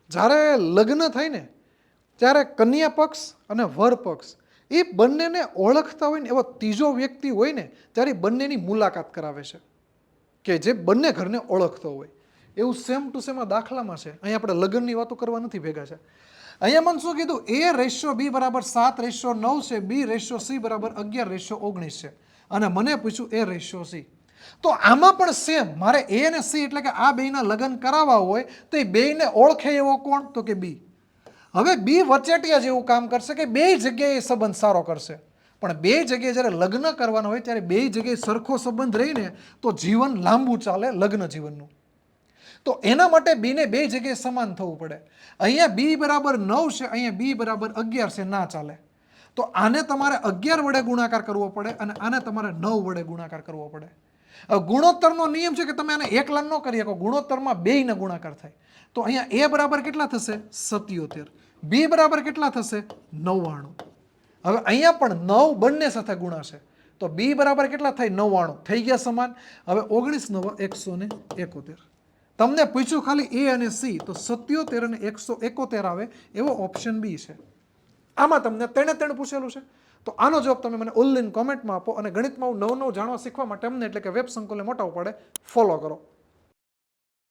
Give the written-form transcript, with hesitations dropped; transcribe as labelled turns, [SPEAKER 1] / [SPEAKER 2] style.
[SPEAKER 1] જ્યારે લગ્ન થાય ને ત્યારે કન્યા પક્ષ અને વર પક્ષ એ બંનેને ઓળખતા હોય ને એવો ત્રીજો વ્યક્તિ હોય ને ત્યારે બંનેની મુલાકાત કરાવે છે કે જે બંને ઘરને ઓળખતો હોય. એવું સેમ ટુ સેમ આ દાખલામાં છે. અહીંયા આપણે લગ્નની વાતો કરવા નથી ભેગા છે. અહીંયા મને શું કીધું, A/B બરાબર 7/9 છે, B/C બરાબર 11/19 છે, અને મને પૂછ્યું A/C. તો આમાં પણ સેમ, મારે A અને C એટલે કે આ બેયના લગ્ન કરાવવા હોય તો એ બેયને ઓળખે એવો કોણ, તો કે B. હવે B વચેટિયા જેવું કામ કરશે કે બે જગ્યાએ સંબંધ સારો કરશે, પણ બે જગ્યાએ જ્યારે લગ્ન કરવાના હોય ત્યારે બે જગ્યાએ સરખો સંબંધ રહીને તો જીવન લાંબુ ચાલે લગ્ન જીવનનું. તો એના માટે બીને બે જગ્યાએ સમાન થવું પડે. અહીંયા B બરાબર 9 છે, અહીંયા B બરાબર 11 છે, ના ચાલે. તો આને તમારે 11 વડે ગુણાકાર કરવો પડે અને આને તમારે 9 વડે ગુણાકાર કરવો પડે. હવે ગુણોત્તરનો નિયમ છે કે તમે આને એકલા ન કરી શકો, ગુણોત્તરમાં બેયને ગુણાકાર થાય. તો અહીંયા A બરાબર કેટલા થશે, 77. B બરાબર કેટલા થશે, 99. હવે અહીંયા પણ 9 બંને સાથે ગુણાશે તો B બરાબર કેટલા થાય, 99. થઈ ગયા સમાન. હવે 19 × 9 = 171. તમને પૂછ્યું ખાલી A અને C, તો 77 અને 171 આવે એવો ઓપ્શન B છે. આમાં તમને ત્રણે પૂછેલું છે. તો આનો જવાબ તમે મને ઓનલાઈન કોમેન્ટમાં આપો, અને ગણિતમાં નવું જાણવા શીખવા માટે અમને એટલે કે વેબ સંકુલને મોટા પડે ફોલો કરો.